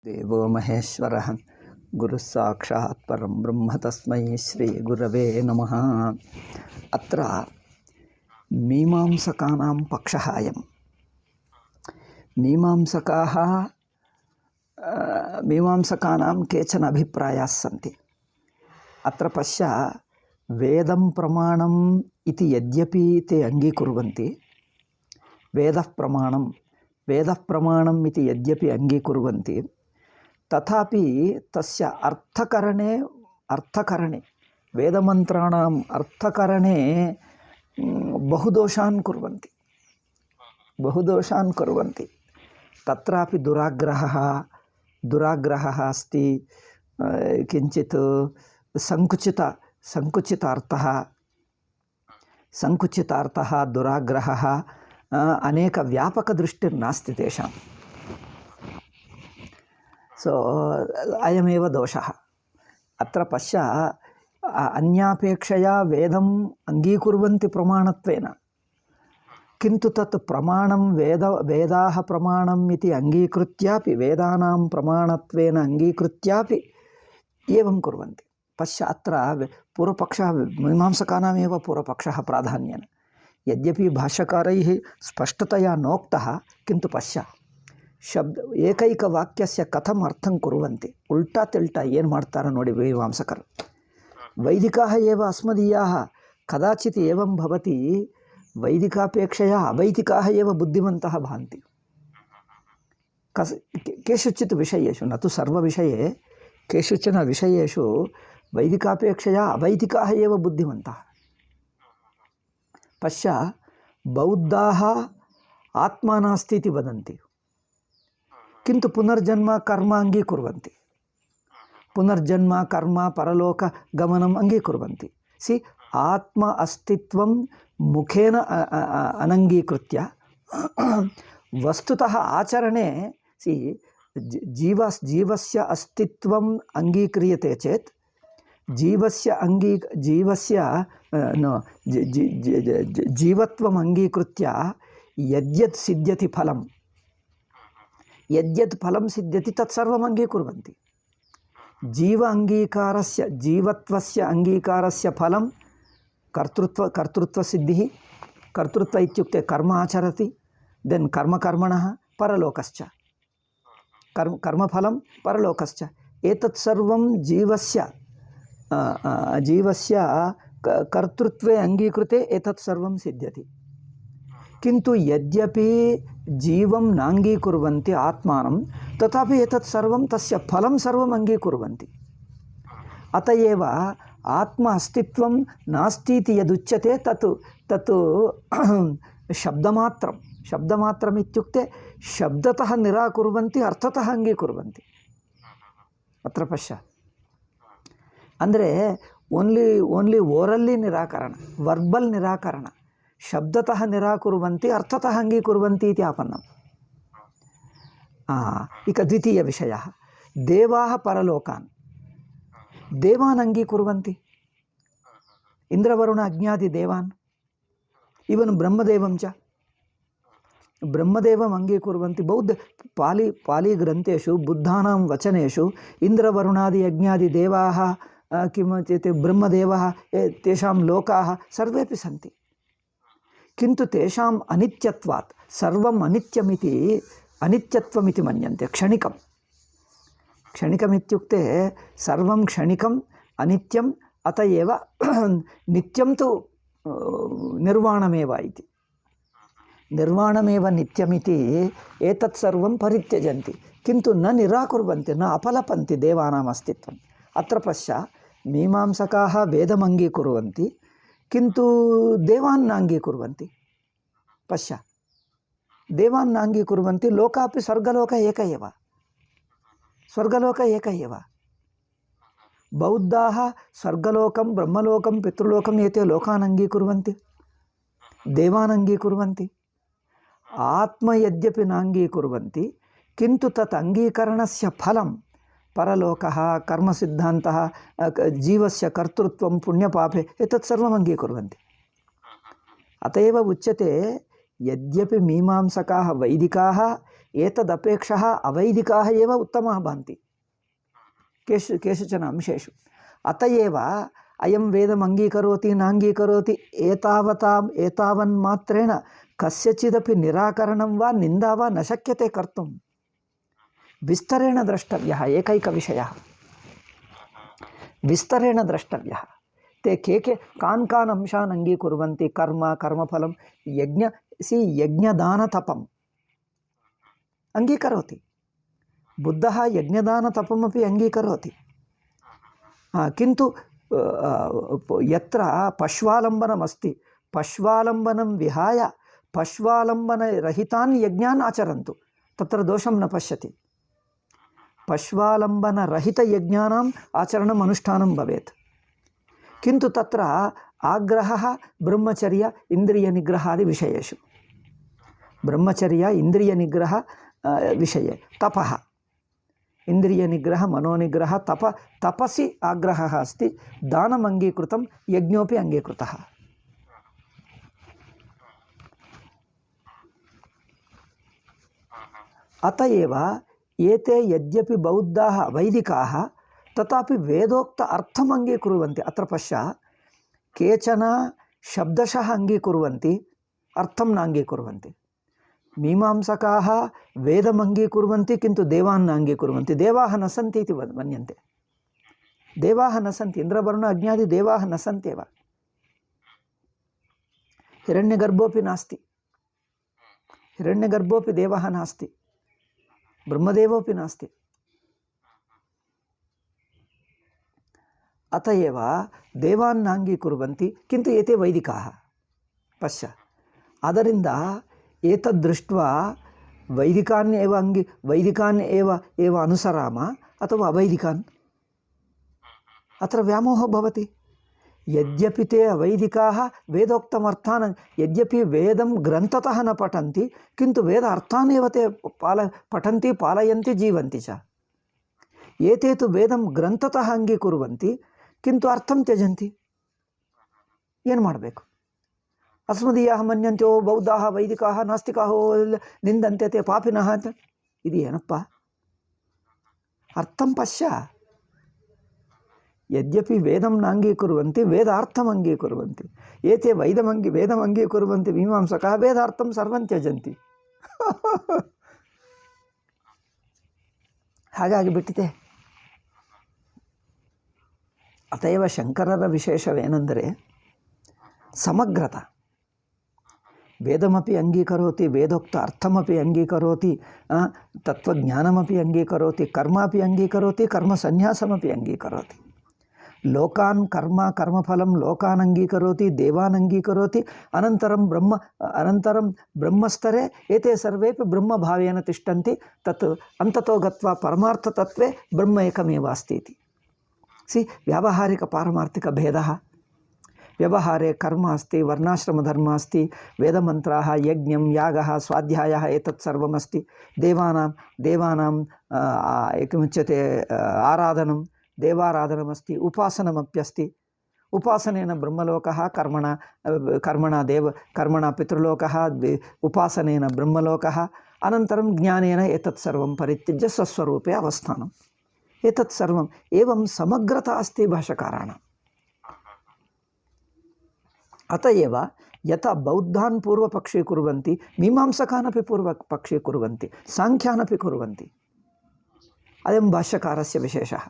देवो महेश्वरः गुरुः साक्षात् परं ब्रह्म तस्मै श्रीगुरवे नमः। अत्र मीमांसकानां पक्षः अयं। मीमांसकानां केचन अभिप्रायाः सन्ति। अत्र पश्य, वेदं प्रमाणम् इति यद्यपि ते अङ्गीकुर्वन्ति, वेदः प्रमाणम् इति यद्यपि अङ्गीकुर्वन्ति, तथापि तस्य अर्थकरणे वेदमन्त्राणाम् अर्थकरणे बहुदोषान् कुर्वन्ति। तत्रापि दुराग्रहः अस्ति। किञ्चित् सङ्कुचितार्थः दुराग्रहः, अनेकव्यापकदृष्टिर्नास्ति तेषां। सो अयमेव दोषः। अत्र पश्य, अन्यापेक्षया वेदम् अङ्गीकुर्वन्ति प्रमाणत्वेन, किन्तु तत् प्रमाणं वेदाः प्रमाणम् इति अङ्गीकृत्यापि, वेदानां प्रमाणत्वेन अङ्गीकृत्यापि एवं कुर्वन्ति। पश्य, अत्र पूर्वपक्षः, मीमांसकानामेव पूर्वपक्षः प्राधान्येन, यद्यपि भाष्यकारैः स्पष्टतया नोक्तः, किन्तु पश्य, एकैकवाक्यस्य कथम् अर्थं कुर्वन्ति। उल्टा तिल्टा ಏನು ಮಾಡ್ತಾರೆ ನೋಡಿ मीमांसकರು। वैदिकाः एव अस्मदीयाः कदाचित् एवं भवति, वैदिकापेक्षया अवैदिकाः एव बुद्धिमन्तः भान्ति केषुचित् विषयेषु, न तु सर्वविषये, केषुचन विषयेषु वैदिकापेक्षया अवैदिकाः एव बुद्धिमन्तः। पश्य, बौद्धाः आत्मा नास्ति इति वदन्ति, किन्तु पुनर्जन्म कर्म अङ्गीकुर्वन्ति, पुनर्जन्म कर्म परलोकगमनम् अङ्गीकुर्वन्ति। आत्म अस्तित्वं मुखेन अनङ्गीकृत्य वस्तुतः आचरणे जीवस्य अस्तित्वम् अङ्गीक्रियते चेत्, जीवत्वम् अङ्गीकृत्य यद्यत् सिद्ध्यति फलं, यद्यत् फलं सिद्ध्यति तत्सर्वम् अङ्गीकुर्वन्ति। जीवत्वस्य अङ्गीकारस्य फलं कर्तृत्वसिद्धिः। कर्तृत्व इत्युक्ते कर्म आचरति, देन् कर्मणः परलोकश्च, कर्मफलं परलोकश्च। एतत् सर्वं जीवस्य कर्तृत्वे अङ्गीकृते एतत् सर्वं सिद्ध्यति। किन्तु यद्यपि जीवं नाङ्गीकुर्वन्ति आत्मानं, तथापि एतत् सर्वं तस्य फलं सर्वम् अङ्गीकुर्वन्ति। अत एव आत्म अस्तित्वं नास्ति इति यदुच्यते तत् शब्दमात्रम् इत्युक्ते शब्दतः निराकुर्वन्ति, अर्थतः अङ्गीकुर्वन्ति। अत्र पश्य, ಅಂದರೆ ಓನ್ಲಿ ಓರಲ್ಲಿ ನಿರಾಕರಣ, ವರ್ಬಲ್ ನಿರಾಕರಣ, ಶಬ್ದತಃ ನಿರಾಕುರ್ವಂತಿ, ಅರ್ಥತಃ ಅಂಗೀಕುರ್ವಂತಿ ಇತಿ ಆಪನ್ನಂ। ಇಕ ದ್ವಿತೀಯ ವಿಷಯ, ದೇವಾಃ ಪರಲೋಕಾನ್, ದೇವಾನ್ ಅಂಗೀಕುರ್ವಂತಿ, ಇಂದ್ರವರುಣ ಅಗ್ನ್ಯಾದಿ ದೇವಾನ್, ಇವನ್ ಬ್ರಹ್ಮದೇವಂ ಚ ಬ್ರಹ್ಮದೇವಂ ಅಂಗೀಕುರ್ವಂತಿ। ಬೌದ್ಧ ಪಾಲಿ ಗ್ರಂಥೇಷು ಬುದ್ಧಾನಾಂ ವಚನೇಷು ಇಂದ್ರವರುಣಾದಿ ಅಗ್ನ್ಯಾದಿ ದೇವಾಃ किमित्युक्ते ब्रह्मदेवः, तेषां लोकाः सर्वेपि सन्ति, किन्तु तेषाम् अनित्यत्वात् सर्वम् अनित्यत्वमिति मन्यन्ते। क्षणिकमित्युक्ते सर्वं क्षणिकम् अनित्यम्, अत एव नित्यं तु निर्वाणमेव इति। निर्वाणमेव नित्यमिति एतत् सर्वं परित्यजन्ति, किन्तु न निराकुर्वन्ति, न अपलपन्ति देवानाम् अस्तित्वम्। अत्र पश्य, मीमांसकाः वेदम् अङ्गीकुर्वन्ति, किन्तु देवान् नाङ्गीकुर्वन्ति। पश्य, देवान् नाङ्गीकुर्वन्ति। लोकापि स्वर्गलोक एक एव। बौद्धाः स्वर्गलोकं, ब्रह्मलोकं, पितृलोकम् एते लोकान् अङ्गीकुर्वन्ति, देवान् अङ्गीकुर्वन्ति। आत्म यद्यपि नाङ्गीकुर्वन्ति, किन्तु तत् अङ्गीकरणस्य फलं परलोकः, कर्मसिद्धान्तः, जीवस्य कर्तृत्वं, पुण्यपापे, एतत् सर्वम् अङ्गीकुर्वन्ति। अत एव उच्यते, यद्यपि मीमांसकाः वैदिकाः एतदपेक्षः अवैदिकाः एव उत्तमाः भान्ति केषुचन अंशेषु। अत एव अयं वेदम् अङ्गीकरोति नाङ्गीकरोति एतावन्मात्रेण कस्यचिदपि निराकरणं वा निन्दा वा न शक्यते कर्तुं। विस्तरेण द्रष्टव्यः एकैकविषयः, विस्तरेण द्रष्टव्यः। ते के कान् अंशान् अङ्गीकुर्वन्ति? कर्मफलं यज्ञदानतपम् अङ्गीकरोति। बुद्धः यज्ञदानतपमपि अङ्गीकरोति। किन्तु यत्र पश्वालम्बनमस्ति, पश्वालम्बनं विहाय पश्वालम्बनरहितान् यज्ञान् आचरन्तु, तत्र दोषं न पश्यति। पश्वालम्बनरहितयज्ञानाम् आचरणम् अनुष्ठानं भवेत्। किन्तु तत्र आग्रहः ब्रह्मचर्य इन्द्रियनिग्रहादि विषयेषु, ब्रह्मचर्य इन्द्रियनिग्रह विषये, तपः इन्द्रियनिग्रह मनोनिग्रह तपसि आग्रहः अस्ति। दानम् अङ्गीकृतं, यज्ञोपि अङ्गीकृतः। अत एव एते यद्यपि बौद्धाः वैदिकाः तथापि वेदोक्त अर्थम् अङ्गीकुर्वन्ति। अत्र पश्य, केचन शब्दशः अङ्गीकुर्वन्ति, अर्थं नाङ्गीकुर्वन्ति। मीमांसकाः वेदम् अङ्गीकुर्वन्ति किन्तु देवान् न अङ्गीकुर्वन्ति। देवाः न सन्ति इति मन्यन्ते। देवाः न सन्ति, इन्द्रवरुण अग्न्यादि देवाः न सन्त्येव। हिरण्यगर्भोऽपि नास्ति, हिरण्यगर्भोऽपि देवः नास्ति, ब्रह्मदेवोऽपि नास्ति। अत एव देवान् नाङ्गीकुर्वन्ति किन्तु एते वैदिकाः। पश्य, आदरिन्द एतद्दृष्ट्वा वैदिकान् एव अनुसराम अथवा अवैदिकान्? अत्र व्यामोहः भवति। यद्यपि ते अवैदिकाः वेदोक्तमर्थान्, यद्यपि वेदं ग्रन्थतः न पठन्ति किन्तु वेद अर्थान् एव ते पठन्ति, पालयन्ति, जीवन्ति च। एते तु वेदं ग्रन्थतः अङ्गीकुर्वन्ति किन्तु अर्थं त्यजन्ति। ಏನು ಮಾಡಬೇಕು? अस्मदीयाः मन्यन्ते ओ बौद्धाः वैदिकाः नास्तिकाः निन्दन्ते ते पापिनः ಅಂತ। ಇದು ಏನಪ್ಪ? अर्थं पश्य। यद्यपि वेदं नाङ्गीकुर्वन्ति वेदार्थम् अङ्गीकुर्वन्ति। एते वेदम् अङ्गीकुर्वन्ति मीमांसकाः, वेदार्थं सर्वं त्यजन्ति। ಹಾಗಾಗಿ ಬಿಟ್ಟಿದೆ। ಅತएव ಶಂಕರರ ವಿಶೇಷವೇನೆಂದರೆ ಸಮಗ್ರತಾ। वेदमपि अङ्गीकरोति, वेदोक्त अर्थमपि अङ्गीकरोति, तत्त्वज्ञानमपि अङ्गीकरोति, कर्मापि अङ्गीकरोति, कर्मसन्न्यासमपि अङ्गीकरोति। लोकान् कर्मफलं लोकान् अङ्गीकरोति, देवान् अङ्गीकरोति। अनन्तरं ब्रह्मस्तरे एते सर्वेपि ब्रह्मभावेन तिष्ठन्ति। तत् अन्ततो गत्वा परमार्थतत्त्वे ब्रह्म एकमेव अस्ति इति। व्यावहारिकपारमार्थिकभेदः। व्यवहारे कर्म अस्ति, वर्णाश्रमधर्म अस्ति, वेदमन्त्राः, यज्ञं, यागः, स्वाध्यायः, एतत् सर्वमस्ति। देवानां किमुच्यते आराधनं, देवाराधनमस्ति, उपासनमप्यस्ति। उपासनेन ब्रह्मलोकः, कर्मणा पितृलोकः, उपासनेन ब्रह्मलोकः। अनन्तरं ज्ञानेन एतत् सर्वं परित्यज्य स्वस्वरूपे अवस्थानम्। एतत् सर्वम् एवं समग्रता अस्ति भाष्यकाराणाम्। अतएव यथा बौद्धान् पूर्वपक्षे कुर्वन्ति, मीमांसकान् अपि पूर्वपक्षे कुर्वन्ति, साङ्ख्यान् अपि कुर्वन्ति। अयं भाष्यकारस्य विशेषः।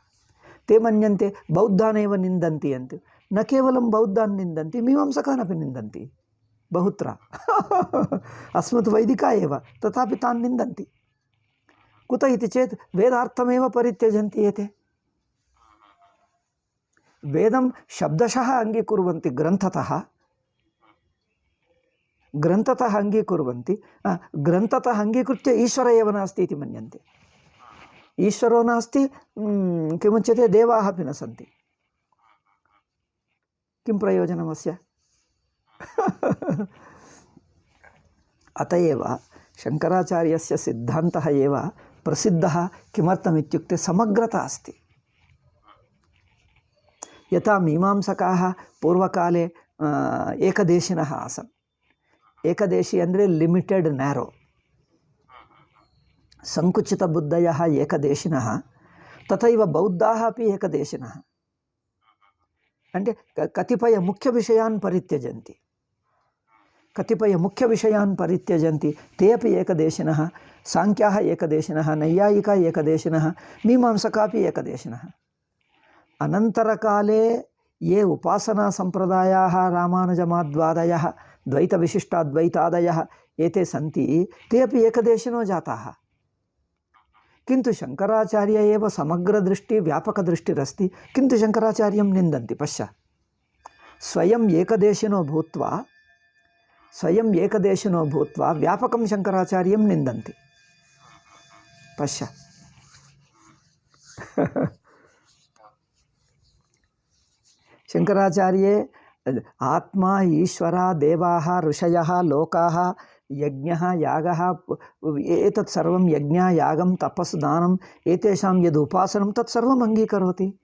ते मन्यन्ते बौद्धान् एव निन्दन्ति अन्ति। न केवलं बौद्धान् निन्दन्ति, मीमांसकान् अपि निन्दन्ति बहुत्र। अस्मत् वैदिका एव, तथापि तान् निन्दन्ति। कुत इति चेत् वेदार्थमेव परित्यजन्ति एते। वेदं शब्दशः अङ्गीकुर्वन्ति, ग्रन्थतः अङ्गीकुर्वन्ति। ग्रन्थतः अङ्गीकृत्य ईश्वर एव नास्ति इति मन्यन्ते। ईश्वरो नास्ति, किमुच्यते, देवाः अपि न सन्ति। किं प्रयोजनमस्य? अत एव शङ्कराचार्यस्य सिद्धान्तः एव प्रसिद्धः। किमर्थमित्युक्ते समग्रता अस्ति। यथा मीमांसकाः पूर्वकाले एकदेशिनः आसन्। एकदेशी ಅಂದರೆ ಲಿಮಿಟೆಡ್ ನ್ಯಾರೋ, సంకుచితబుద్ధయः ఏకదేశినः తథైవ బౌద్ధాः अपि ఏకదేశినः. అంటే కతిపయ ముఖ్య విషయాన్ పరిత్యజంతి, కతిపయ ముఖ్య విషయాన్ పరిత్యజంతి. తే అపి ఏకదేశినः. సాంఖ్యాः ఏకదేశినः, నైయాయికా ఏకదేశినः, మీమాంసకాపి ఏకదేశినः. అనంతరకాలే ఏ ఉపాసనా సంప్రదాయాः రామానుజమాధ్వాదయः ద్వైతవిశిష్టాద్వైతాదయः एते सन्ति ते अपि एकदेशिनो जाताः. किन्तु शङ्कराचार्य एव समग्रदृष्टि व्यापकदृष्टिरस्ति, किन्तु शङ्कराचार्यं निन्दन्ति. पश्य, स्वयं एकदेशिनो भूत्वा व्यापकं शङ्कराचार्यं निन्दन्ति. पश्य शङ्कराचार्ये आत्मा ईश्वरा देवाः ऋषयः लोकाः यज्ञः यागः एतत् सर्वं यज्ञ यागं तपस् दानम् एतेषां यद् उपासनं तत् सर्वम् अङ्गीकरोति.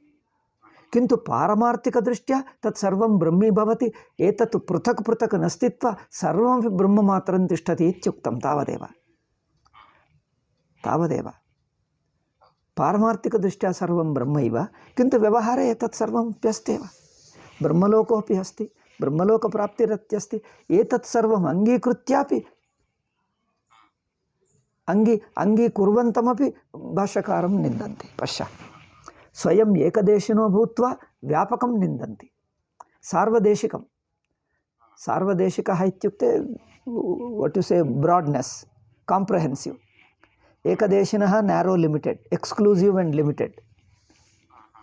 किन्तु पारमार्थिकदृष्ट्या तत् सर्वं ब्रह्मी भवति. एतत् पृथक् पृथक् न स्थित्वा सर्वमपि ब्रह्ममात्रं तिष्ठति इत्युक्तं. तावदेव पारमार्थिकदृष्ट्या सर्वं ब्रह्मैव, किन्तु व्यवहारे एतत् सर्वमप्यस्त्येव. ब्रह्मलोकोऽपि अस्ति, ब्रह्मलोकप्राप्तिरत्यस्ति. एतत् सर्वम् अङ्गीकृत्यापि अङ्गीकुर्वन्तमपि भाष्यकारं निन्दन्ति. पश्य, स्वयं एकदेशिनो भूत्वा व्यापकं निन्दन्ति. सार्वदेशिकः इत्युक्ते what you say broadness, comprehensive. एकदेशिनः narrow limited, exclusive and limited.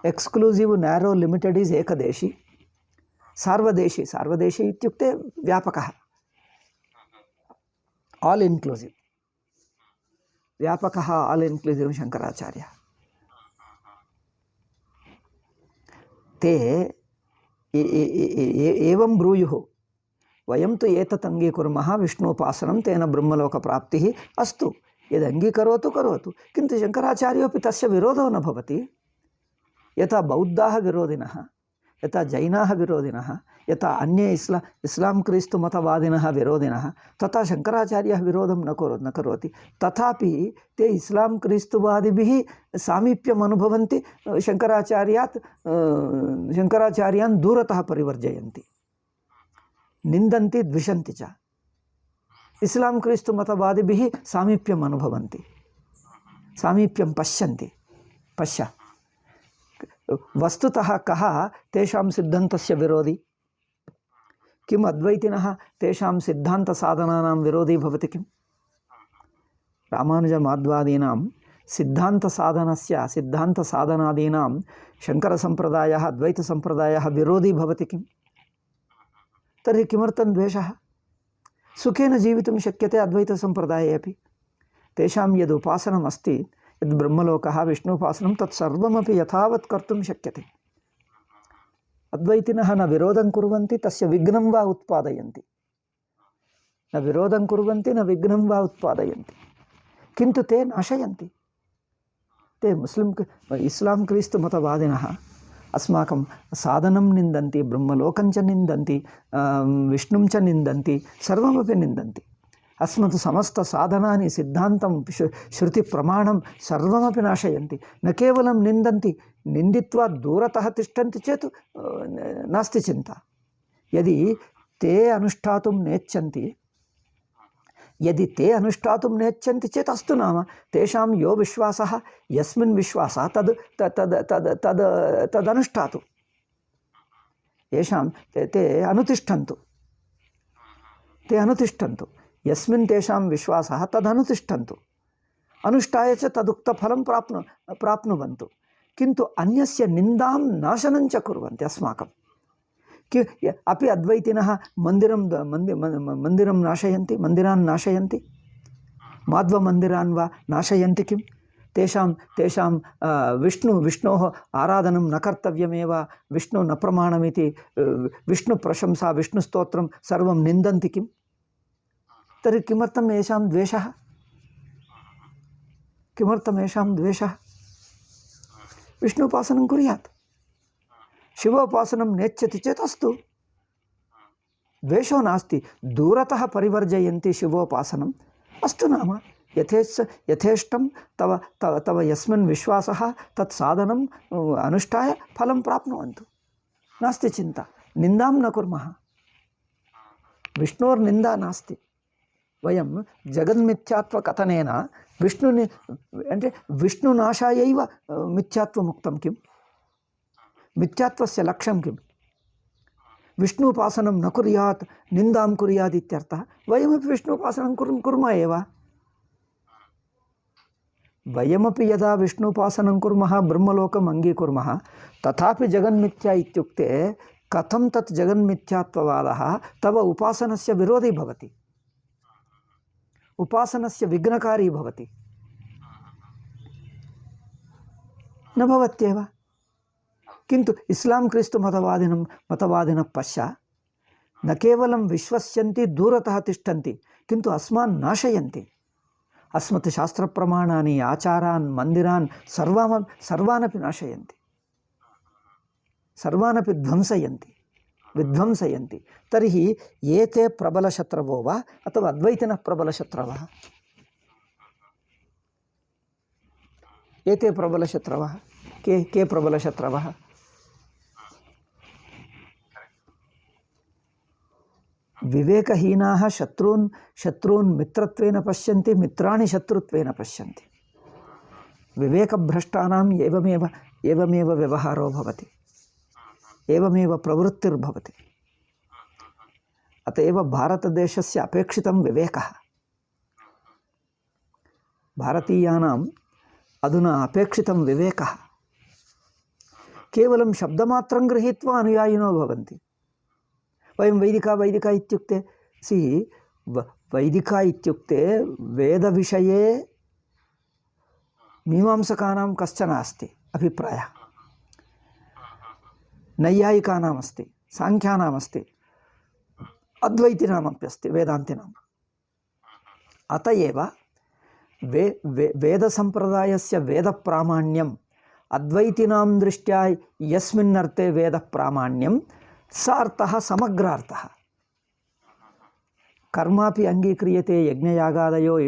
Exclusive narrow limited is एकदेशी. सार्वदेशी इत्युक्ते व्यापकः, आल् इन्क्लूसिव्. व्यापकः आल् इन्क्लूसिव् शङ्कराचार्यः. ते एवं ब्रूयुः, वयं तु एतत् अङ्गीकुर्मः विष्णुोपासनं तेन ब्रह्मलोकप्राप्तिः अस्तु, यदङ्गीकरोतु करोतु. किन्तु शङ्कराचार्योऽपि तस्य विरोधो न भवति. यथा बौद्धाः विरोधिनः, यथा जैनाः विरोधिनः, यथा अन्ये इस्लां क्रिस्तु मतवादिनः विरोधिनः, तथा शङ्कराचार्यः विरोधं न करोति. तथापि ते इस्लां क्रिस्तुवादिभिः सामीप्यम् अनुभवन्ति. शङ्कराचार्यान् दूरतः परिवर्जयन्ति, निन्दन्ति, द्विषन्ति च. इस्लां क्रिस्तु मतवादिभिः सामीप्यम् अनुभवन्ति, सामीप्यं पश्यन्ति. पश्य, वस्तुतः कः तेषां सिद्धान्तस्य विरोधी? किम् अद्वैतिनः तेषां सिद्धान्तसाधनानां विरोधी भवति किम्? रामानुजमाध्वादीनां सिद्धान्तसाधनादीनां शङ्करसम्प्रदायः अद्वैतसम्प्रदायः विरोधी भवति किम्? तर्हि किमर्थं द्वेषः? सुखेन जीवितुं शक्यते अद्वैतसम्प्रदाये अपि. तेषां यद् उपासनम् अस्ति, यद् ब्रह्मलोकः विष्णुपासनं, तत् सर्वमपि यथावत् कर्तुं शक्यते. अद्वैतिनः न विरोधं कुर्वन्ति, तस्य विघ्नं वा उत्पादयन्ति. न विरोधं कुर्वन्ति, न विघ्नं वा उत्पादयन्ति, किन्तु ते नाशयन्ति. ते इस्लां क्रिस्तु मतवादिनः अस्माकं साधनं निन्दन्ति, ब्रह्मलोकं च निन्दन्ति, विष्णुं च निन्दन्ति, सर्वमपि निन्दन्ति. अस्मत् समस्तसाधनानि सिद्धान्तं श्रुतिप्रमाणं सर्वमपि नाशयन्ति. न केवलं निन्दन्ति, निन्दित्वा दूरतः तिष्ठन्ति चेत् नास्ति चिन्ता. यदि ते अनुष्ठातुं नेच्छन्ति चेत् अस्तु नाम, तेषां यो विश्वासः, यस्मिन् विश्वासः तदनुष्ठातु. येषां ते अनुतिष्ठन्तु. यस्मिन् तेषां विश्वासः तदनुतिष्ठन्तु. अनुष्ठाय च तदुक्तफलं प्राप्नुवन्तु. किन्तु अन्यस्य निन्दां नाशनं च कुर्वन्ति अस्माकं. अपि अद्वैतिनः मन्दिरं नाशयन्ति, मन्दिरान् नाशयन्ति, माध्वमन्दिरान् वा नाशयन्ति किं? तेषां विष्णोः आराधनं न कर्तव्यमेव, विष्णु न प्रमाणमिति विष्णुप्रशंसा, विष्णुस्तोत्रं सर्वं निन्दन्ति किं? तर्हि किमर्थम् येषां द्वेषः? किमर्थम् येषां द्वेषः? विष्णुपासनं कुर्यात्, शिवोपासनं नेच्छति चेत् अस्तु, द्वेषो नास्ति. दूरतः परिवर्जयन्ति शिवोपासनम्, अस्तु नाम, यथेष्टं तव तव तव यस्मिन् विश्वासः तत् साधनम् अनुष्ठाय फलं प्राप्नुवन्तु, नास्ति चिन्ता। निन्दां न कुर्मः, विष्णोर्निन्दा नास्ति। वयं जगन्मिथ्यात्वकथनेन विष्णुनि అంటే विष्णुनाशायैव मिथ्यात्वमुक्तं किं? मिथ्यात्वस्य लक्ष्यं किं? विष्णुपासनं न कुर्यात् निन्दां कुर्यात् इत्यर्थः। वयमपि विष्णुपासनं कुर्मः एव। वयमपि यदा विष्णुपासनं कुर्मः ब्रह्मलोकम् अङ्गीकुर्मः, तथापि जगन्मिथ्या इत्युक्ते कथं तत् जगन्मिथ्यात्ववादः तव उपासनस्य विरोधी भवति, उपासनस्य विघ्नकारी भवति? न भवत्येव। किन्तु इस्लां क्रिस्तु मतवादिनः पश्य, न केवलं विश्वस्यन्ति, दूरतः तिष्ठन्ति, किन्तु अस्मान् नाशयन्ति। अस्मत् शास्त्रप्रमाणानि, आचारान्, मन्दिरान् सर्वानपि नाशयन्ति, सर्वानपि विध्वंसयन्ति। तर्हि एते प्रबलशत्रवो वा अथवा अद्वैतिनः प्रबलशत्रवः? एते प्रबलशत्रवः। के प्रबलशत्रवः? विवेकहीनाः शत्रून् मित्रत्वेन पश्यन्ति, मित्राणि शत्रुत्वेन पश्यन्ति। विवेकभ्रष्टानाम् एवमेव व्यवहारो भवति, एवमेव प्रवृत्तिर्भवति। अत एव भारतदेशस्य अपेक्षितं विवेकः। भारतीयानाम् अधुना अपेक्षितं विवेकः। केवलं शब्दमात्रं गृहीत्वा अनुयायिनो भवन्ति। वयं वैदिका इत्युक्ते वैदिका इत्युक्ते वेदविषये मीमांसकानां कश्चन अस्ति अभिप्रायः, नैयायिकानाम् अस्ति, साङ्ख्यानाम् अस्ति, अद्वैतिनामपि अस्ति, वेदान्तिनाम्। अत एव वेदसम्प्रदायस्य वेदप्रामाण्यम् अद्वैतिनां दृष्ट्या यस्मिन्नर्थे वेदप्रामाण्यं स अर्थः समग्रार्थः। कर्मापि अङ्गीक्रियते, यज्ञयागादयो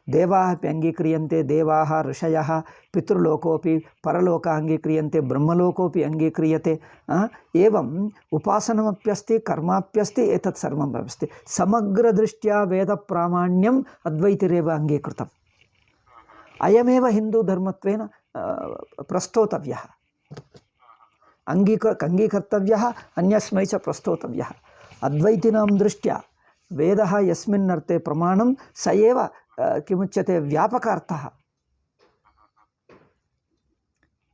देवाः अपि अङ्गीक्रियन्ते, देवाः, ऋषयः, पितृलोकोपि परलोकः अङ्गीक्रियन्ते, ब्रह्मलोकोपि अङ्गीक्रियते। एवम् उपासनमप्यस्ति, कर्माप्यस्ति, एतत् सर्वम् अस्ति। समग्रदृष्ट्या वेदप्रामाण्यम् अद्वैतिरेव अङ्गीकृतम्। अयमेव हिन्दूधर्मत्वेन प्रस्तोतव्यः, अङ्गीकर्तव्यः, अन्यस्मै च प्रस्तोतव्यः। अद्वैतिनां दृष्ट्या वेदः यस्मिन् अर्थे प्रमाणं स एव किमुच्यते व्यापकार्थः।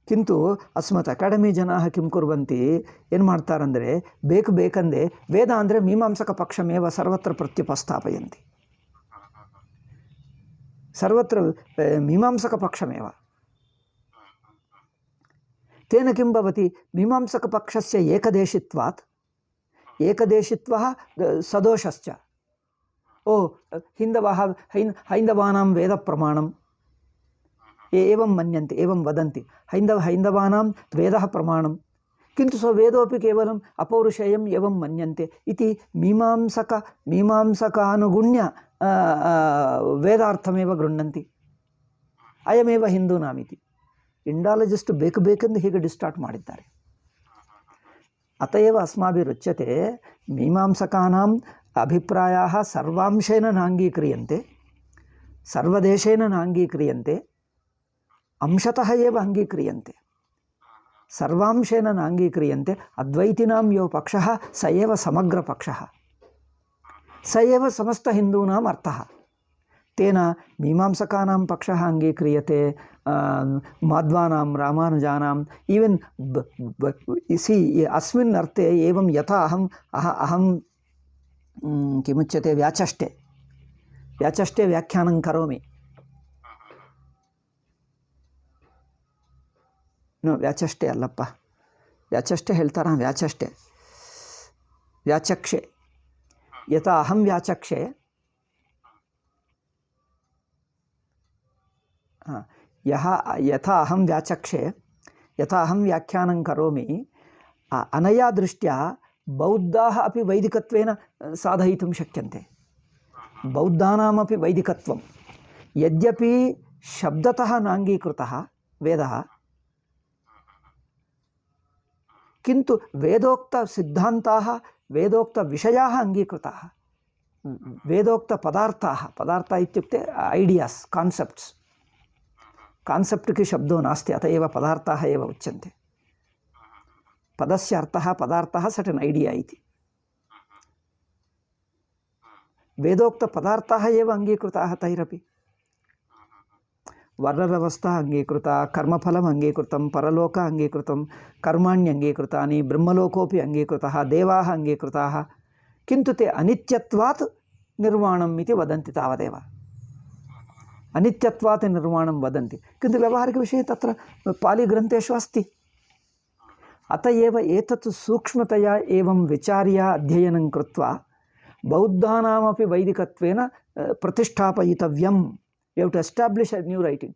किन्तु अस्मत् अकाडेमी जनाः किं कुर्वन्ति, ಏನು ಮಾಡ್ತಾರೆ ಅಂದರೆ ಬೇಕಂದ್ರೆ ವೇದ ಅಂದರೆ ಮೀಮಾಂಸಕ ಪಕ್ಷಮೇವ ಸರ್ವತ್ರ ಪ್ರತ್ಯುಪಸ್ಥಾಪಯಂತಿ, ಸರ್ವತ್ರ ಮೀಮಾಂಸಕ ಪಕ್ಷಮೇವ। तेन किं भवति, मीमांसकपक्षस्य एकदेशित्वः सदोषश्च। हैन्दवानां वेदप्रमाणम् एवं मन्यन्ते, एवं वदन्ति, हैन्दवानां वेदः प्रमाणं, किन्तु सो वेदोपि केवलम् अपौरुषेयम् एवं मन्यन्ते इति मीमांसकानुगुण्य वेदार्थमेव गृह्णन्ति। अयमेव हिन्दूनामिति ಇಂಡಾಲಜಿಸ್ಟ್ ಬೇಕೆಂದು ಹೀಗೆ ಡಿಸ್ಟಾರ್ಟ್ ಮಾಡಿದ್ದಾರೆ। ಅತಯೇವ ಅಸ್ಮಾಭಿರುಚ್ಯತೆ ಮೀಮಾಂಸಕಾನಾಂ ಅಭಿಪ್ರಾಯಾಃ ಸರ್ವಾಂಶೇನ ನಾಂಗೀಕ್ರಿಯಂತೆ, ಸರ್ವದೇಶೇನ ನಾಂಗೀಕ್ರಿಯಂತೆ, ಅಂಶತಃ ಏವ ಅಂಗೀಕ್ರಿಯಂತೆ, ಸರ್ವಾಂಶೇನ ನಾಂಗೀಕ್ರಿಯಂತೆ। ಅದ್ವೈತಿನಾಂ ಯೋ ಪಕ್ಷಃ ಸ ಏವ ಸಮಗ್ರ ಪಕ್ಷಃ, ಸ ಏವ ಸಮಸ್ತ ಹಿಂದೂನಾಂ ಅರ್ಥಃ। तेन मीमांसकानां पक्षः अङ्गीक्रियते, माध्वानां, रामानुजानाम्, ईवन् अस्मिन् अर्थे एवं यथा अहं किमुच्यते व्याचष्टे व्याख्यानं करोमि। व्याचष्टे अल्लप्प, व्याचष्टे ಹೇಳ್ತಾರ, व्याचक्षे यथा अहं व्याचक्षे, यथा अहं व्याचक्षे, यथा अहं व्याख्यानं करोमि, अनया दृष्ट्या बौद्धाः अपि वैदिकत्वेन साधयितुं शक्यन्ते। बौद्धानामपि वैदिकत्वं यद्यपि शब्दतः नाङ्गीकृतः वेदः, किन्तु वेदोक्तसिद्धान्ताः वेदोक्तविषयाः अङ्गीकृताः। वेदोक्तपदार्थाः, पदार्थ इत्युक्ते ऐडियास्, कान्सेप्ट्स्, कान्सेप्ट् शब्दो नास्ति, अत एव पदार्थाः एव उच्यन्ते। पदस्य अर्थः पदार्थः सर्टेन् ऐडिया इति। वेदोक्तपदार्थाः एव अङ्गीकृताः तैरपि। वर्णव्यवस्था अंगीकृता, कर्मफलम् अंगीकृतं, परलोक अंगीकृतं, कर्माण्यङ्गीकृतानि, ब्रह्मलोकोऽपि अंगीकृतः, देवाः अंगीकृताः, किन्तु ते अनित्यत्वात् निर्वाणम् इति वदन्ति तावदेव। अनित्यत्वात् निर्वाणं वदन्ति, किन्तु व्यवहारिकविषये तत्र पालिग्रन्थेषु अस्ति। अत एव एतत् सूक्ष्मतया एवं विचार्य अध्ययनं कृत्वा बौद्धानामपि वैदिकत्वेन प्रतिष्ठापयितव्यम्। You have to establish a new writing.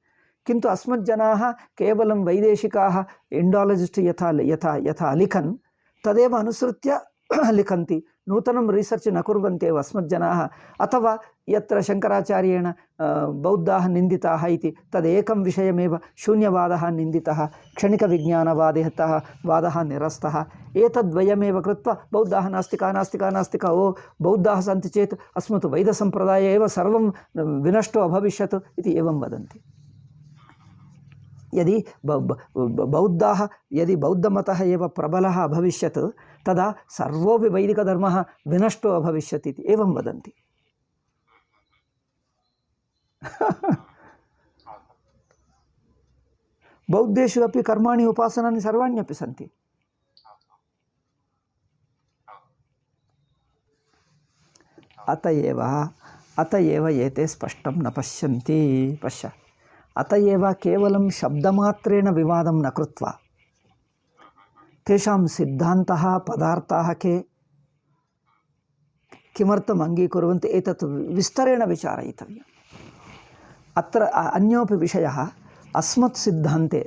किन्तु अस्मज्जनाः केवलं वैदेशिकाः इंडोलॉजिस्ट यथा यथा यथा लिखन् तदेव अनुसृत्य लिखन्ति, नूतनं रिसर्च न कुर्वन्ति एव अस्मज्जनाः। अथवा यत्र शङ्कराचार्येण बौद्धाः निन्दिताः इति तदेकं विषयमेव शून्यवादः निन्दितः, क्षणिकविज्ञानवादितः वादः निरस्तः, एतद्वयमेव कृत्वा बौद्धाः नास्तिकाः नास्तिकाः नास्तिकाः, ओ बौद्धाः सन्ति चेत् अस्मत् वैदसम्प्रदाये एव सर्वं विनष्टो अभविष्यत् इति एवं वदन्ति। यदि बौद्धाः यदि बौद्धमतः एव प्रबलः अभविष्यत् तदा सर्वोऽपि वैदिकधर्मः विनष्टो अभविष्यत् इति एवं वदन्ति। बौद्धेषु अपि कर्माणि उपासनानि सर्वाण्यपि सन्ति। अत एव एते स्पष्टं न पश्यन्ति। पश्य, अत एव केवलं शब्दमात्रेण विवादं न कृत्वा तेषां सिद्धान्तः पदार्थाः के किमर्थम् अङ्गीकुर्वन्ति एतत् विस्तरेण विचारयितव्यम्। अत्र अन्योपि विषयः, अस्मत् सिद्धान्ते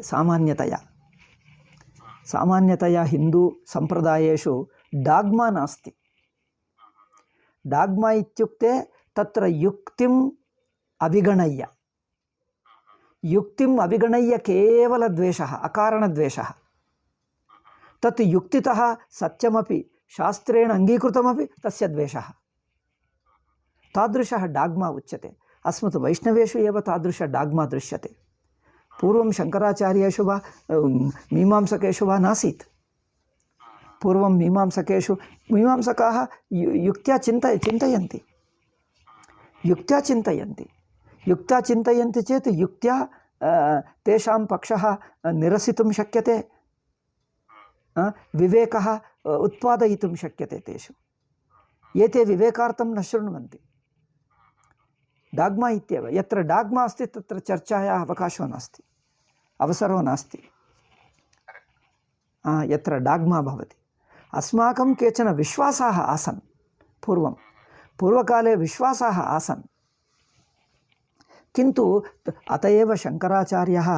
सामान्यतया हिन्दू सम्प्रदायेषु डाग्मा नास्ति। डाग्मा इत्युक्ते तत्र युक्तिम् अविगणय्य केवलद्वेषः, अकारणद्वेषः। तत् युक्तितः सत्यमपि शास्त्रेण अङ्गीकृतमपि तस्य द्वेषः, तादृशः डाग्मा उच्यते। अस्मत् वैष्णवेषु एव तादृश डाग्मा दृश्यते। पूर्वं शङ्कराचार्येषु वा मीमांसकेषु वा नासीत्। पूर्वं मीमांसकाः युक्त्या चिन्तयन्ति चेत् युक्त्या तेषां पक्षः निरसितुं शक्यते, विवेकः उत्पादयितुं शक्यते तेषु। एते विवेकार्थं न शृण्वन्ति। डाग्मा इत्येव, यत्र डाग्मा अस्ति तत्र चर्चायाः अवकाशो नास्ति, अवसरो नास्ति। यत्र डाग्मा भवति, अस्माकं केचन विश्वासाः आसन्, पूर्वकाले विश्वासाः आसन्, किन्तु अत एव शङ्कराचार्यः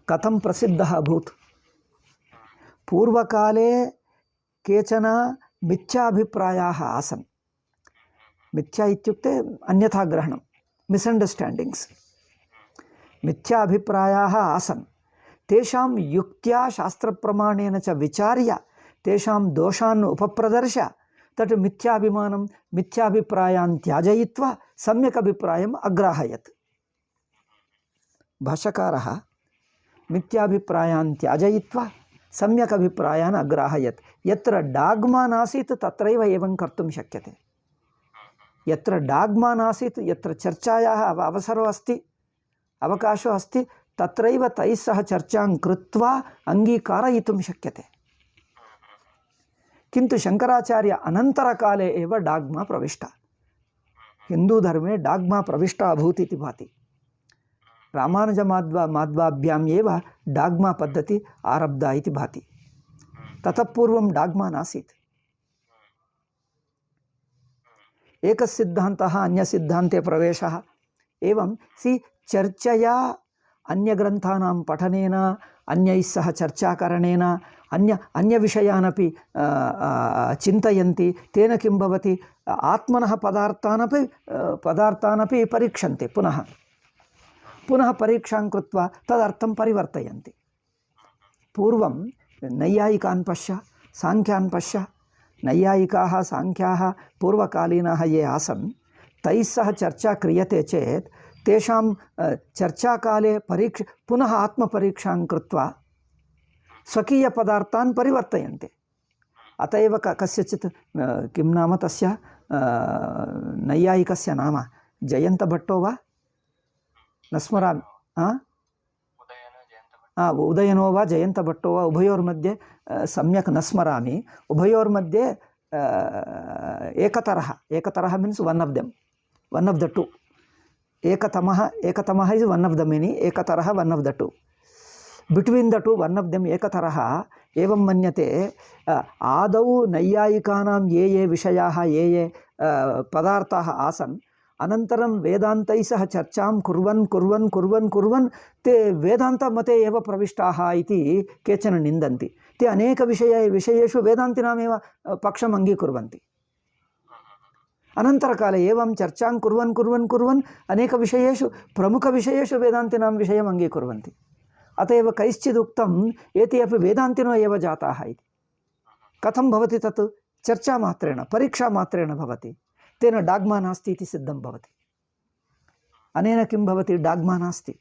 कथं प्रसिद्धः अभूत्। पूर्वकाले केचन मिथ्याभिप्रायाः आसन्। मिथ्या इत्युक्ते अन्यथा ग्रहणं, मिसअण्डर्स्टाण्डिङ्ग्स्। मिथ्याभिप्रायाः आसन्, तेषां युक्त्या शास्त्रप्रमाणेन च विचार्य तेषां दोषान् उपप्रदर्श्य तत् मिथ्याभिमानं मिथ्याभिप्रायान् त्याजयित्वा सम्यक् अभिप्रायम् अग्राहयत्। भाष्यकारः मिथ्याभिप्रायान् त्याजयित्वा सम्यक् अभिप्रायान् अग्राहयत्। यत्र डाग्मा नासीत् तत्रैव एवं कर्तुं शक्यते। यत्र डाग्मा नासीत्, यत्र चर्चायाः अवसरो अस्ति, अवकाशो अस्ति, तत्रैव तैः सह चर्चां कृत्वा अङ्गीकारयितुं शक्यते। किन्तु शङ्कराचार्य अनन्तरकाले एव डाग्मा प्रविष्टा, हिन्दूधर्मे डाग्मा प्रविष्टा अभूत् इति भाति। रामानुजमाध्वाभ्याम् एव डाग्मा पद्धति आरब्धा इति भाति। ततः पूर्वं डाग्मा नासीत्। एकसिद्धान्तः अन्यसिद्धान्ते प्रवेशः, एवं चर्चया अन्यग्रन्थानां पठनेन, अन्यैः सह चर्चाकरणेन, अन्यविषयानपि चिन्तयन्ति। तेन किं भवति, आत्मनः पदार्थानपि परीक्षन्ते पुनः। पुनः परीक्षां कृत्वा तदर्थं परिवर्तयन्ति। पूर्वं नैयायिकान् पश्य, साङ्ख्यान् पश्य। नैयायिकाः साङ्ख्याः पूर्वकालीनाः ये आसन् तैः सह चर्चा क्रियते चेत् तेषां चर्चाकाले पुनः आत्मपरीक्षां कृत्वा स्वकीयपदार्थान् परिवर्तयन्ते। अत एव कस्यचित् किं नाम तस्य नैयायिकस्य नाम जयन्तभट्टो वा न स्मरामि, उदयनो वा जयन्तभट्टो वा, उभयोर्मध्ये सम्यक् न स्मरामि। उभयोर्मध्ये एकतरः means one of the two. एकतमः is one of the many, एकतरः one of the two. Between the two, one of them एकतरः। एवं मन्यते आदौ नैयायिकानां ये विषयाः ये पदार्थाः आसन्, अनन्तरं वेदान्तैः सह चर्चां कुर्वन् ते वेदान्तमते एव प्रविष्टाः इति केचन निन्दन्ति। ते विषयेषु वेदान्तिनामेव पक्षम् अङ्गीकुर्वन्ति। अनन्तरकाले एवं चर्चां कुर्वन् अनेकविषयेषु प्रमुखविषयेषु वेदान्तिनां विषयम् अङ्गीकुर्वन्ति। अत एव कैश्चिदुक्तम् एते अपि वेदान्तिनो एव जाताः इति। कथं भवति तत्? चर्चामात्रेण, परीक्षामात्रेण भवति। तेन डाग्मा नास्ति इति सिद्धं भवति। अनेन किं भवति? डाग्मा नास्ति।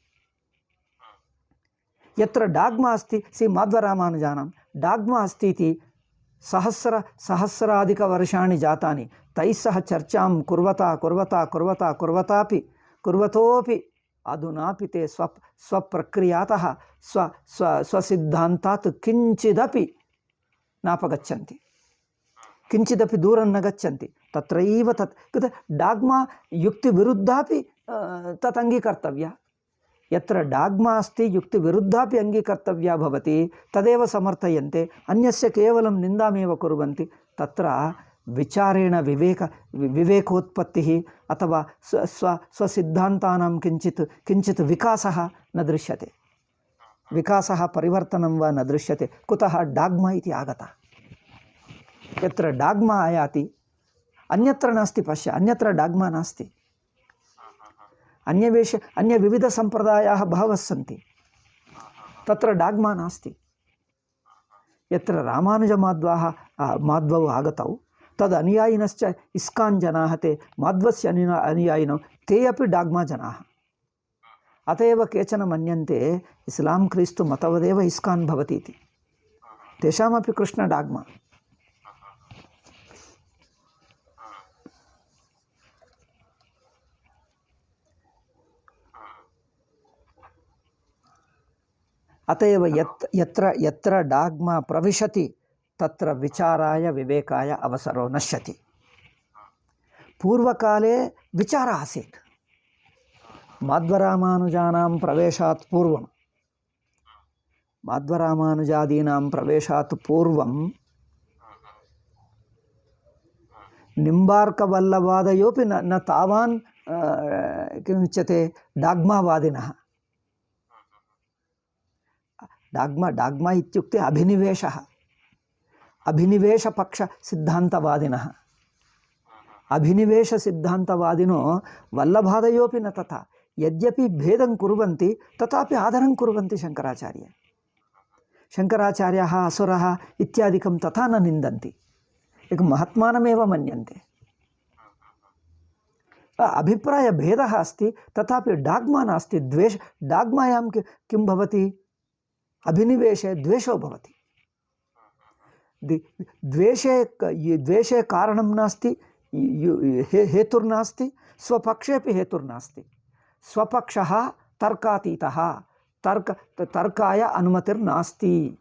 यत्र डाग्मा अस्ति, माध्वरामानुजानां डाग्मा अस्ति इति सहस्राधिकवर्षाणि जातानि, तैः सह चर्चां कुर्वतोपि अधुनापि ते स्वप्रक्रियातः स्वसिद्धान्तात् किञ्चिदपि नापगच्छन्ति, किञ्चिदपि दूरं न गच्छन्ति। तत्रैव तत् डाग्मा युक्तिविरुद्धापि तत् अङ्गीकर्तव्या। यत्र डाग्मा अस्ति युक्तिविरुद्धापि अङ्गीकर्तव्या भवति, तदेव समर्थयन्ते। अन्यस्य केवलं निन्दामेव कुर्वन्ति। तत्र विचारेण विवेकोत्पत्तिः अथवा स्वसिद्धान्तानां किञ्चित् विकासः न दृश्यते, विकासः परिवर्तनं वा न दृश्यते। कुतः? डाग्मा इति आगतः। यत्र डाग्मा आयाति अन्यत्र नास्ति। पश्य, अन्यत्र डाग्मा नास्ति। अन्यविधसम्प्रदायाः बहवः सन्ति, तत्र डाग्मा नास्ति। यत्र माध्वौ आगतौ तद् अनुयायिनश्च इस्कान् जनाः, ते माध्वस्य अनुयायिनौ, ते अपि डाग्मा जनाः। अत एव केचन मन्यन्ते इस्लां क्रिस्तु मतवदेव इस्कान् भवति इति। तेषामपि कृष्ण डाग्मा। अत एव यत्र डाग्मा प्रविशति तत्र विचाराय विवेकाय अवसरो नश्यति। पूर्वकाले विचार आसीत्। माध्वरामानुजानां प्रवेशात् पूर्वं, माध्वरामानुजादीनां प्रवेशात् पूर्वं निम्बार्कवल्लभादयोपि न तावान् किमुच्यते डाग्मावादिनः। डाग्मा इत्युक्ते अभिनिवेशः, अभिनिवेशपक्षसिद्धान्तवादिनः। अभिनिवेशसिद्धान्तवादिनो वल्लभादयोपि न तथा। यद्यपि भेदं कुर्वन्ति तथापि आदरं कुर्वन्ति शङ्कराचार्याः असुरः इत्यादिकं तथा न निन्दन्ति, एकं महात्मानमेव मन्यन्ते। अभिप्रायभेदः अस्ति, तथापि डाग्मा नास्ति। डाग्मायां किं भवति? अभिनिवेशे द्वेषो भवति। द्वेषे कारणं नास्ति, हेतुर्नास्ति, स्वपक्षेपि हेतुर्नास्ति। स्वपक्षः तर्कातीतः, तर्काय अनुमतिर्नास्ति।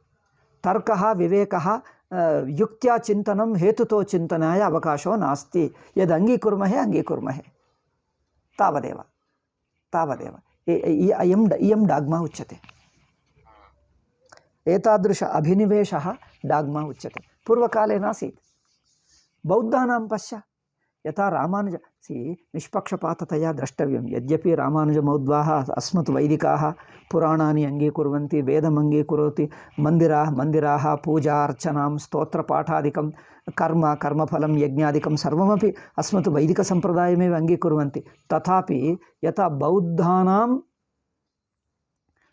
तर्कः विवेकः युक्त्या चिन्तनं हेतुतो चिन्तनाय अवकाशो नास्ति। यद् अङ्गीकुर्महे तावदेव। इयं डाग्मा उच्यते। एतादृश अभिनिवेशः डाग्मा उच्यते। पूर्वकाले नासीत्। बौद्धानां पश्य, यथा निष्पक्षपाततया द्रष्टव्यं। यद्यपि रामानुजमौद्वाः अस्मत् वैदिकाः पुराणानि अङ्गीकुर्वन्ति, वेदम् अङ्गीकुर्वन्ति, मन्दिराः पूजा अर्चनां स्तोत्रपाठादिकं कर्मफलं यज्ञादिकं सर्वमपि अस्मत् वैदिकसम्प्रदायमेव अङ्गीकुर्वन्ति। तथापि यथा बौद्धानां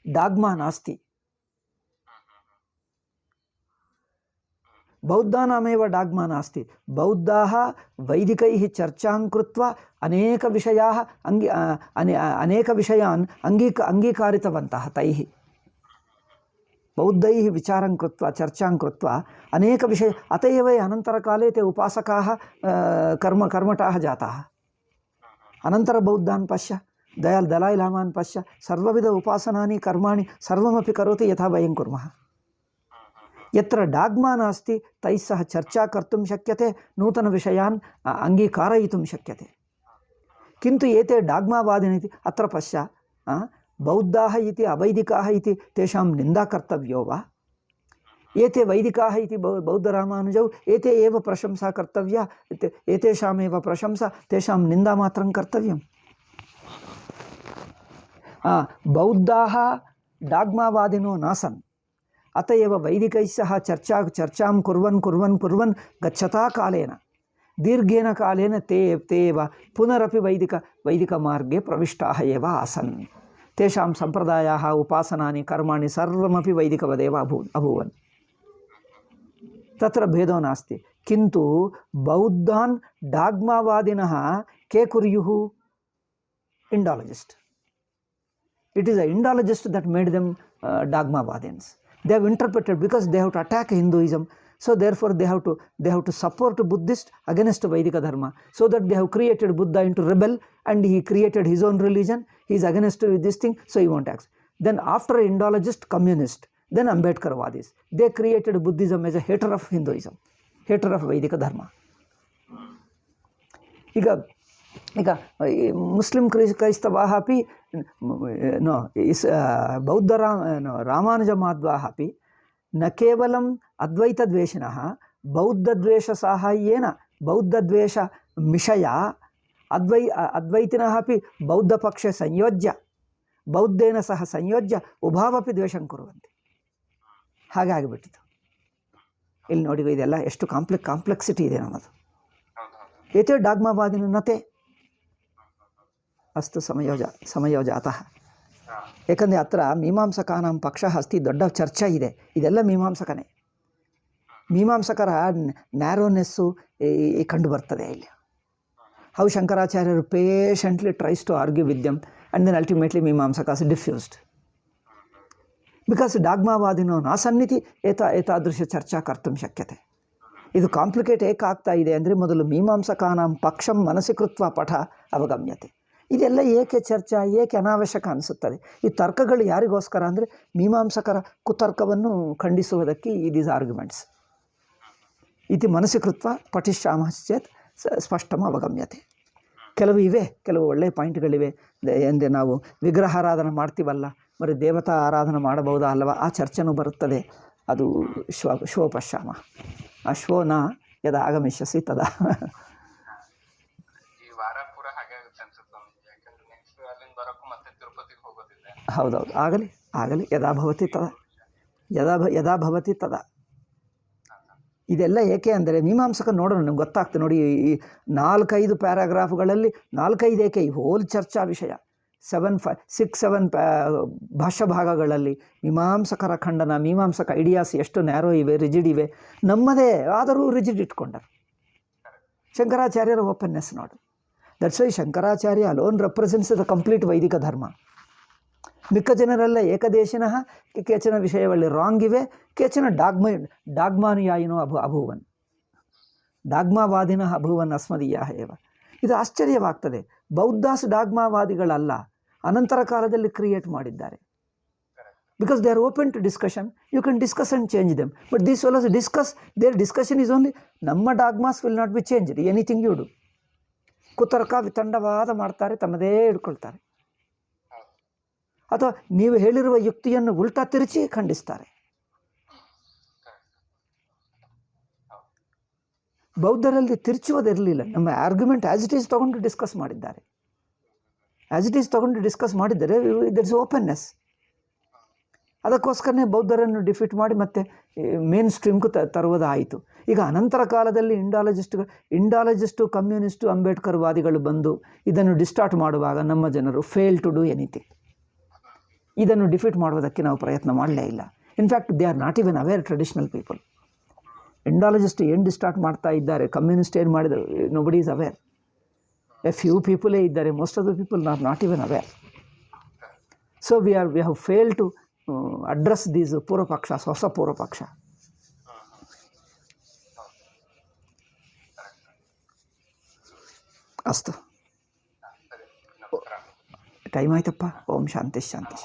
ಡಾಗ್ಮಾ ನಾಸ್ತಿ. ಬೌದ್ಧಾನಾಮೇವ ಡಾಗ್ಮಾ ನಾಸ್ತಿ. ಬೌದ್ಧಾಃ ವೈದಿಕೈಃ ಚರ್ಚಾಂ ಕೃತ್ವಾ ಅನೇಕ ವಿಷಯಾನ್ ಅಂಗೀಕಾರಿತವಂತಃ ತೈಃ. ಬೌದ್ಧೈಃ ವಿಚಾರಂ ಕೃತ್ವಾ ಚರ್ಚಾಂ ಕೃತ್ವಾ ಅನೇಕ ವಿಷಯ ಅತ ಏವ ಅನಂತರಕಾಲೇ ते ಉಪಾಸಕಾಃ ಕರ್ಮಟಾಃ ಜಾತಾಃ. ಅನಂತರ ಬೌದ್ಧಾನ್ ಪಶ್ಯ, ದಲಾಯ್ ಲಾಮಾನ್ ಪಶ್ಯ, ಸರ್ವವಿಧ ಉಪಾಸನಾನಿ ಕರ್ಮಾಣಿ ಸರ್ವಮಪಿ ಕರೋತಿ ಯಥಾ ವಯಂ ಕುರ್ಮಃ. ಯತ್ರ ಡಾಗ್ಮಾ ನಾಸ್ತಿ ತೈಃ ಸಹ ಚರ್ಚಾ ಕರ್ತುಂ ಶಕ್ಯತೆ, ನೂತನ ವಿಷಯಾನ್ ಅಂಗೀಕಾರಯಿತುಂ ಶಕ್ಯತೆ. किन्तु एते डाग्मावादिनः अत्र पश्य, बौद्धाः इति अवैदिकाः इति तेषां निन्दा कर्तव्यो वा? एते वैदिकाः इति बौद्धरामानुजौ एते एव प्रशंसा कर्तव्या, एतेषामेव प्रशंसा, तेषां निन्दा मात्रं कर्तव्यं. बौद्धाः डाग्मावादिनो नासन्, अत एव वैदिकैः सह चर्चां कुर्वन् गच्छता कालेन दीर्घेन कालेन ते एव पुनरपि वैदिकमार्गे प्रविष्टाः एव आसन्. तेषां सम्प्रदायाः उपासनानि कर्माणि सर्वमपि वैदिकवदेव अभूवन्. तत्र भेदो नास्ति. किन्तु बौद्धान् डाग्मावादिनः के कुर्युः? इंडालजिस्ट. It is an Indologist that made them dogmavadins. They have interpreted, because they have to attack Hinduism, so therefore they have to support Buddhist against Vedika dharma, so that they have created Buddha into rebel, and he created his own religion. He is against this thing, so he won't act. Then after Indologist, communist, then Ambedkarwadis, they created Buddhism as a hater of Hinduism, hater of Vedika dharma. ಈಗ Muslim ಕ್ರೈಸ್ತವಾः अपि ಬೌದ್ಧ ರಾಮಾನುಜಮಾಧ್ವಾः अपि न केवलम् अद्वैतद्वेषिणः, बौद्धद्वेषसाहाय्येन बौद्धद्वेषमिषया अद्वैतिनः अपि बौद्धपक्षे संयोज्य बौद्धेन सह संयोज्य उभावपि द्वेषं कुर्वन्ति. ಹಾಗೆ ಆಗಿಬಿಟ್ಟಿತು. ಇಲ್ಲಿ ನೋಡಿ, ಇದೆಲ್ಲ ಎಷ್ಟು ಕಾಂಪ್ಲೆಕ್ಸಿಟಿ ಇದೆ ನಮ್ಮದು. ಏತೇ ಡಾಗ್ಮಾವಾದಿನ ನತೆ ಅಸ್ತು ಸಮಯೋ ಜಾತಃ. ಏಕೆಂದರೆ ಅತ್ರ ಮೀಮಾಂಸಕಾನಾಂ ಪಕ್ಷ ಅಸ್ತಿ, ದೊಡ್ಡ ಚರ್ಚೆ ಇದೆ. ಇದೆಲ್ಲ ಮೀಮಾಂಸಕನೇ. ಮೀಮಾಂಸಕರ ನ್ಯಾರೋನೆಸ್ಸು ಕಂಡು ಬರ್ತದೆ ಇಲ್ಲಿ. ಹೌ ಶಂಕರಾಚಾರ್ಯರು patiently tries to argue with them, and then ultimately Mimamsakas diffused. Because ಡಾಗ್ಮಾವಾದಿನೋ ನಾಸನ್ನಿತಿ ಏತಾದೃಶ ಚರ್ಚಾ ಕರ್ತುಂ ಶಕ್ಯತೆ. ಇದು ಕಾಂಪ್ಲಿಕೇಟ್ ಏಕಾಗ್ತಾ ಇದೆ ಅಂದರೆ, ಮೊದಲು ಮೀಮಾಂಸಕಾನಾಂ ಪಕ್ಷಂ ಮನಸ್ಸಿ ಕೃತ್ವ ಪಠ ಅವಗಮ್ಯತೆ. ಇದೆಲ್ಲ ಏಕೆ ಚರ್ಚಾ, ಏಕೆ ಅನಾವಶ್ಯಕ ಅನಿಸುತ್ತದೆ? ಈ ತರ್ಕಗಳು ಯಾರಿಗೋಸ್ಕರ ಅಂದರೆ, ಮೀಮಾಂಸಕರ ಕುತರ್ಕವನ್ನು ಖಂಡಿಸುವುದಕ್ಕೆ ದೀಸ್ ಆರ್ಗ್ಯುಮೆಂಟ್ಸ್. ಇತಿ ಮನಸ್ಸಿ ಕೃತ್ವ ಪಠಿಷ್ಯಾಮಶ್ಚೇತ್ ಸ್ಪಷ್ಟಮ ಅವಗಮ್ಯತೆ. ಕೆಲವು ಒಳ್ಳೆಯ ಪಾಯಿಂಟ್ಗಳಿವೆ. ಎಂದರೆ ನಾವು ವಿಗ್ರಹಾರಾಧನೆ ಮಾಡ್ತೀವಲ್ಲ, మరి ದೇವತಾ ಆರಾಧನೆ ಮಾಡಬಹುದಾ ಅಲ್ಲವಾ, ಆ ಚರ್ಚೆನೂ ಬರುತ್ತದೆ. ಅದು ಶ್ವೋ ಪಶ್ಯಾಮ. ಆ ಶ್ವೋನ ಯದ ಆಗಮಿಷ್ಯಸಿ ತದಾ. ಹೌದೌದು, ಆಗಲಿ ಯದಾ ಭವತಿ ತದಾ, ಯದಾ ಭವತಿ ತದಾ. ಇದೆಲ್ಲ ಏಕೆ ಅಂದರೆ, ಮೀಮಾಂಸಕ ನೋಡೋಣ, ನಮ್ಗೆ ಗೊತ್ತಾಗ್ತದೆ ನೋಡಿ. ಈ 4-5 ಪ್ಯಾರಾಗ್ರಾಫ್ಗಳಲ್ಲಿ 4-5 ಏಕೆ ಈ ಹೋಲ್ ಚರ್ಚಾ ವಿಷಯ. 6-7 ಭಾಷ್ಯ ಭಾಗಗಳಲ್ಲಿ ಮೀಮಾಂಸಕರ ಖಂಡನ, ಮೀಮಾಂಸಕ ಐಡಿಯಾಸ್ ಎಷ್ಟು ನ್ಯಾರೋ ಇವೆ, ರಿಜಿಡ್ ಇವೆ. ನಮ್ಮದೇ ಆದರೂ ರಿಜಿಡ್ ಇಟ್ಕೊಂಡರು. ಶಂಕರಾಚಾರ್ಯರ ಓಪನ್ನೆಸ್ ನೋಡು. That's why Shankaracharya alone represents the complete ವೈದಿಕ ಧರ್ಮ. ಮಿಕ್ಕ ಜನರೆಲ್ಲ ಏಕದೇಶಿನಃ, ಕೇಚನ ವಿಷಯಗಳಲ್ಲಿ ರಾಂಗ್ ಇವೆ, ಕೇಚನ ಡಾಗ್ಮಾನುಯಾಯಿನೋ ಅಭೂವನ್, ಡಾಗ್ಮಾವಾದಿನಃ ಅಭೂವನ್ ಅಸ್ಮದೀಯಾಃ ಏವ. ಇದು ಆಶ್ಚರ್ಯವಾಗ್ತದೆ. ಬೌದ್ಧಾಸ್ ಡಾಗ್ಮಾವಾದಿಗಳಲ್ಲ, ಅನಂತರ ಕಾಲದಲ್ಲಿ ಕ್ರಿಯೇಟ್ ಮಾಡಿದ್ದಾರೆ. Because they are open to discussion. You can discuss and change them, but these fellows discuss, their discussion is only ನಮ್ಮ dogmas will not be changed anything you do. ಕುತರ್ಕ ವಿತಂಡವಾದ ಮಾಡ್ತಾರೆ, ತಮ್ಮದೇ ಹಿಡ್ಕೊಳ್ತಾರೆ. ಅಥವಾ ನೀವು ಹೇಳಿರುವ ಯುಕ್ತಿಯನ್ನು ಉಲ್ಟಾ ತಿರುಚಿ ಖಂಡಿಸ್ತಾರೆ. ಬೌದ್ಧರಲ್ಲಿ ತಿರುಚುವುದಿರಲಿಲ್ಲ. ನಮ್ಮ ಆರ್ಗ್ಯುಮೆಂಟ್ ಆ್ಯಸ್ ಇಟ್ ಈಸ್ ತೊಗೊಂಡು ಡಿಸ್ಕಸ್ ಮಾಡಿದ್ದಾರೆ. That is openness. ಅದಕ್ಕೋಸ್ಕರನೇ ಬೌದ್ಧರನ್ನು ಡಿಫೀಟ್ ಮಾಡಿ ಮತ್ತೆ ಮೇನ್ ಸ್ಟ್ರೀಮ್ಗೂ ತರುವುದಾಯಿತು. ಈಗ ಅನಂತರ ಕಾಲದಲ್ಲಿ ಇಂಡಾಲಜಿಸ್ಟು, ಕಮ್ಯುನಿಸ್ಟು, ಅಂಬೇಡ್ಕರ್ ವಾದಿಗಳು ಬಂದು ಇದನ್ನು ಡಿಸ್ಟಾರ್ಟ್ ಮಾಡುವಾಗ ನಮ್ಮ ಜನರು ಫೇಲ್ ಟು ಡೂ ಎನಿಥಿಂಗ್. ಇದನ್ನು ಡಿಫೀಟ್ ಮಾಡುವುದಕ್ಕೆ ನಾವು ಪ್ರಯತ್ನ ಮಾಡಲೇ ಇಲ್ಲ. In fact they are not even aware traditional people. Indologist ಏನು ಡಿಸ್ಟಾರ್ಟ್ ಮಾಡ್ತಾ ಇದ್ದಾರೆ, ಕಮ್ಯುನಿಸ್ಟ್ ಏನು ಮಾಡಿದರು, nobody is aware. A few ಪೀಪಲೇ ಇದ್ದಾರೆ, most of the people are not even aware. So we have fail to address these ಪೂರ್ವಪಕ್ಷ, ಹೊಸ ಪೂರ್ವಪಕ್ಷ. ಅಸ್ತು, ಟೈಮ್ ಆಯ್ತಪ್ಪ. ಓಂ ಶಾಂತಿ ಶಾಂತಿ.